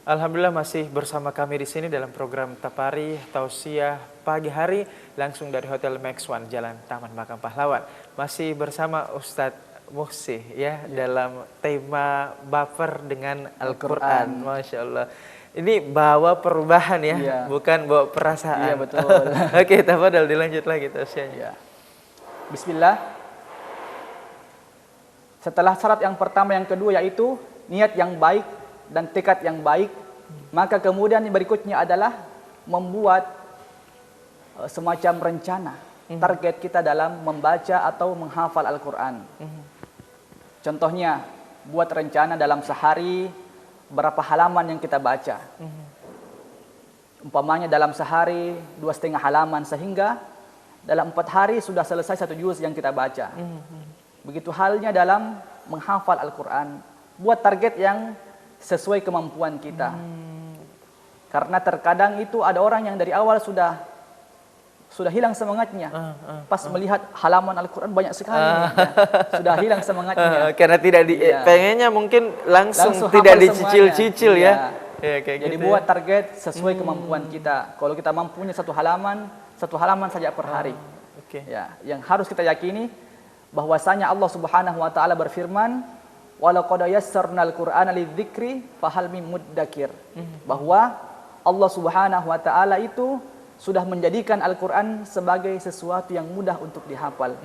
Alhamdulillah masih bersama kami di sini dalam program Tapari Tausiah pagi hari langsung dari Hotel Max One Jalan Taman Makam Pahlawan. Masih bersama Ustadz Muhsi ya, dalam tema baper dengan Al-Quran. Masya Allah. Ini bawa perubahan ya, bukan bawa perasaan. Iya betul. Oke, tafadhol dilanjut lagi tausiahnya. Bismillah. Setelah syarat yang pertama yang kedua yaitu niat yang baik dan tekad yang baik, maka kemudian yang berikutnya adalah membuat semacam rencana target kita dalam membaca atau menghafal Al-Quran. Contohnya, buat rencana dalam sehari berapa halaman yang kita baca. Umpamanya dalam sehari 2,5 halaman, sehingga dalam 4 hari sudah selesai 1 juz yang kita baca. Begitu halnya dalam menghafal Al-Quran, buat target yang sesuai kemampuan kita. Karena terkadang itu ada orang yang dari awal sudah hilang semangatnya. Pas melihat halaman Al-Quran banyak sekali, sudah hilang semangatnya. Karena tidak pengennya mungkin langsung tidak dicicil-cicil ya. Jadi gitu buat target sesuai kemampuan kita. Kalau kita mampunya 1 halaman saja per hari. Ya, yang harus kita yakini bahwasanya Allah Subhanahu wa taala berfirman, "Walaqad yassarnal Qur'ana lidzikri fahal mim muddakir." Bahwa Allah Subhanahu wa taala itu sudah menjadikan Al-Qur'an sebagai sesuatu yang mudah untuk dihafal.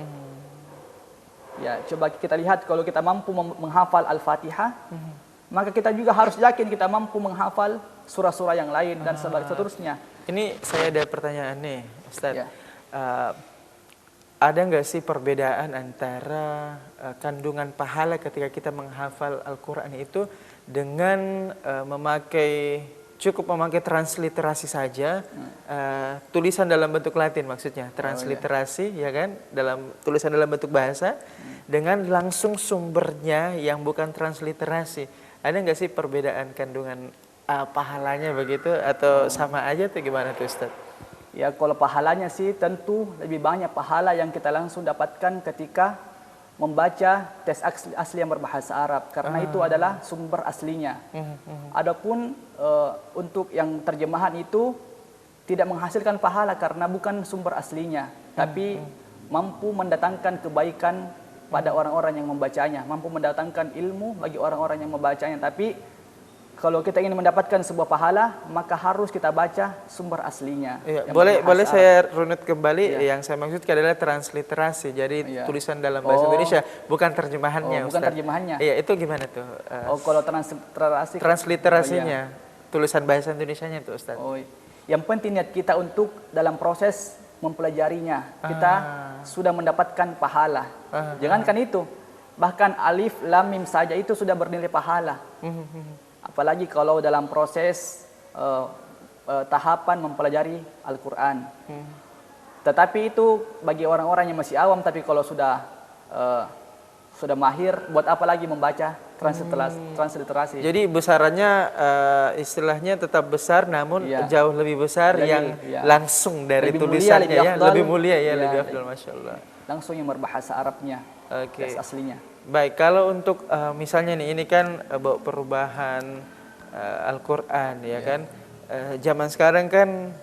Ya, coba kita lihat kalau kita mampu menghafal Al-Fatihah, maka kita juga harus yakin kita mampu menghafal surah-surah yang lain dan seterusnya. Ini saya ada pertanyaan nih, Ustaz. Ada nggak sih perbedaan antara kandungan pahala ketika kita menghafal Al-Quran itu dengan cukup memakai transliterasi saja, tulisan dalam bentuk Latin maksudnya, transliterasi ya kan, tulisan dalam bentuk bahasa, dengan langsung sumbernya yang bukan transliterasi. Ada nggak sih perbedaan kandungan pahalanya begitu, atau sama aja atau gimana tuh Ustaz? Ya, kalau pahalanya sih tentu lebih banyak pahala yang kita langsung dapatkan ketika membaca teks asli yang berbahasa Arab, karena itu adalah sumber aslinya. Adapun untuk yang terjemahan itu tidak menghasilkan pahala karena bukan sumber aslinya, tapi mampu mendatangkan kebaikan pada orang-orang yang membacanya, mampu mendatangkan ilmu bagi orang-orang yang membacanya. Tapi kalau kita ingin mendapatkan sebuah pahala, maka harus kita baca sumber aslinya. Boleh saya runut kembali, yang saya maksudkan adalah transliterasi. Jadi tulisan dalam bahasa Indonesia, bukan terjemahannya. Bukan terjemahannya. Iya, itu gimana tuh? Kalau transliterasinya, tulisan bahasa Indonesianya tuh Ustaz. Yang penting niat kita untuk dalam proses mempelajarinya, kita sudah mendapatkan pahala. Jangankan itu, bahkan alif, lam, mim saja itu sudah bernilai pahala. Apalagi kalau dalam proses tahapan mempelajari Al-Quran. Tetapi itu bagi orang-orang yang masih awam, tapi kalau sudah mahir, buat apa lagi membaca transliterasi. Jadi besarannya istilahnya tetap besar, namun jauh lebih besar yang langsung dari tulisannya ya, lebih mulia ya, lebih afdal, Masya Allah. Langsung yang berbahasa Arabnya, aslinya. Baik, kalau untuk misalnya nih, ini kan perubahan Al-Quran ya kan, zaman sekarang kan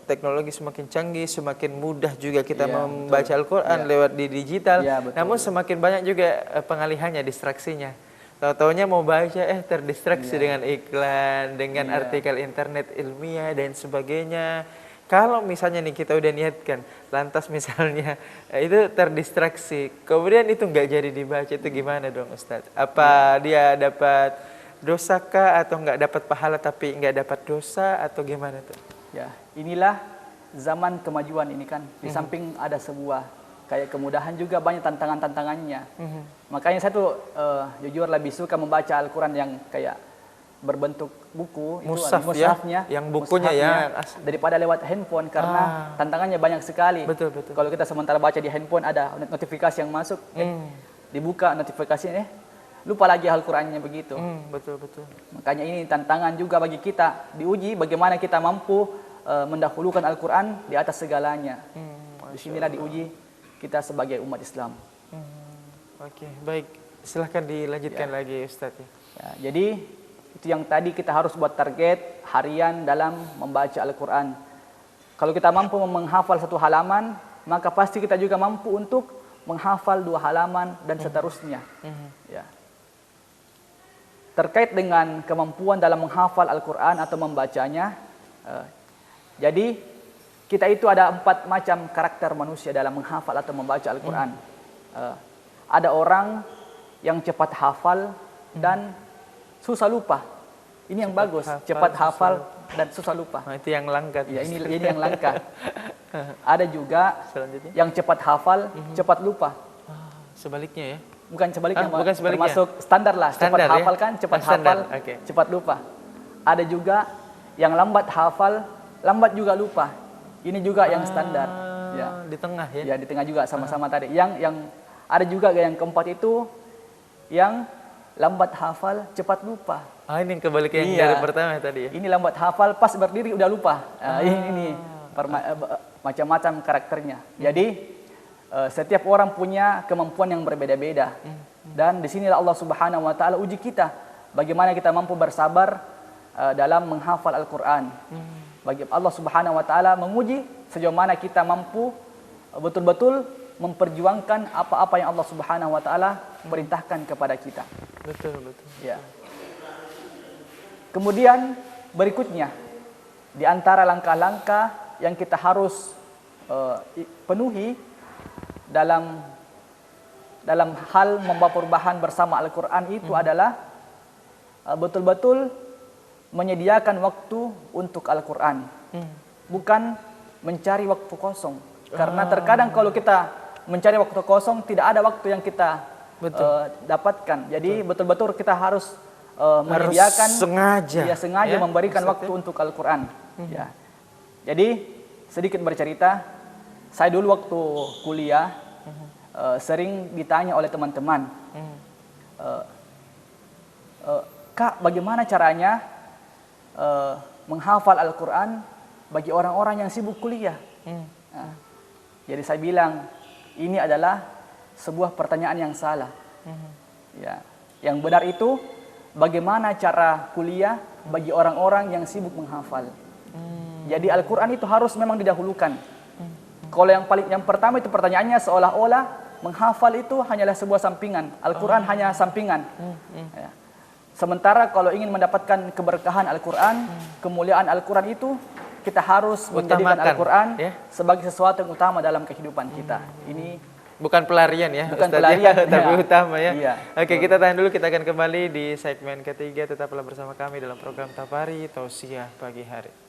teknologi semakin canggih, semakin mudah juga kita membaca Al-Quran lewat di digital, namun semakin banyak juga pengalihannya, distraksinya. Tahu-taunya mau baca, terdistraksi dengan iklan, dengan artikel internet ilmiah dan sebagainya. Kalau misalnya nih kita udah niatkan, lantas misalnya itu terdistraksi, kemudian itu nggak jadi dibaca, itu gimana dong Ustadz? Apa dia dapat dosa kah, atau nggak dapat pahala tapi nggak dapat dosa, atau gimana tuh? Ya, inilah zaman kemajuan ini kan. Di samping ada sebuah kayak kemudahan, juga banyak tantangannya. Makanya saya tuh jujur lebih suka membaca Al-Quran yang kayak berbentuk buku, mushafnya, yang bukunya ya, daripada lewat handphone, karena tantangannya banyak sekali. Betul. Kalau kita sementara baca di handphone, ada notifikasi yang masuk, dibuka notifikasinya, lupa lagi Al-Qurannya begitu. Betul. Makanya ini tantangan juga bagi kita, diuji bagaimana kita mampu mendahulukan Al-Quran di atas segalanya. Disinilah diuji kita sebagai umat Islam. Oke, baik. Silahkan dilanjutkan lagi Ustadz. Ya, jadi Itu yang tadi kita harus buat target harian dalam membaca Al-Quran. Kalau kita mampu menghafal 1 halaman, maka pasti kita juga mampu untuk menghafal 2 halaman dan seterusnya. Ya. Terkait dengan kemampuan dalam menghafal Al-Quran atau membacanya, jadi kita itu ada 4 macam karakter manusia dalam menghafal atau membaca Al-Quran. Ada orang yang cepat hafal dan susah lupa. Ini yang bagus, cepat hafal dan susah lupa. Nah, itu yang langka. Ya, ini yang langka. Ada juga yang cepat hafal, cepat lupa. Sebaliknya ya? Bukan sebaliknya, bukan sebaliknya. termasuk standar lah. Cepat Standar, hafal ya? kan, cepat Standar, hafal, oke. cepat lupa. Ada juga yang lambat hafal, lambat juga lupa. Ini juga yang standar. Ya. Di tengah ya? Ya, di tengah juga sama-sama tadi. Yang ada juga yang keempat itu yang lambat hafal, cepat lupa. Ini yang kebalik yang Iya. dari pertama tadi ya? Ini lambat hafal, pas berdiri udah lupa. Ini macam-macam karakternya. Jadi setiap orang punya kemampuan yang berbeda-beda. Dan disinilah Allah Subhanahu Wa Taala uji kita, bagaimana kita mampu bersabar dalam menghafal Al-Quran. Bagi Allah Subhanahu Wa Taala menguji sejauh mana kita mampu betul-betul memperjuangkan apa-apa yang Allah Subhanahu Wa Taala perintahkan kepada kita. Betul, betul. Ya. Kemudian berikutnya, di antara langkah-langkah yang kita harus penuhi dalam hal membawa perubahan bersama Al-Quran itu adalah betul-betul menyediakan waktu untuk Al-Quran. Bukan mencari waktu kosong. Karena terkadang kalau kita mencari waktu kosong, tidak ada waktu yang kita dapatkan. Jadi betul-betul kita harus menyediakan, sengaja memberikan waktu untuk Al-Quran. Ya. Jadi sedikit bercerita, saya dulu waktu kuliah sering ditanya oleh teman-teman, Kak, bagaimana caranya menghafal Al-Quran bagi orang-orang yang sibuk kuliah? Nah, jadi saya bilang, ini adalah sebuah pertanyaan yang salah. Ya, yang benar itu bagaimana cara kuliah bagi orang-orang yang sibuk menghafal. Jadi Al-Quran itu harus memang didahulukan. Kalau yang pertama itu pertanyaannya seolah-olah menghafal itu hanyalah sebuah sampingan. Al-Quran hanya sampingan. Ya. Sementara kalau ingin mendapatkan keberkahan Al-Quran, kemuliaan Al-Quran itu kita harus menjadikan Al-Quran sebagai sesuatu yang utama dalam kehidupan kita. Ini bukan pelarian ya, bukan Ustaz, pelarian, ya, tapi utama ya. Iya. Oke, kita tahan dulu, kita akan kembali di segmen ketiga. Tetaplah bersama kami dalam program Tapari Tausiah Pagi Hari.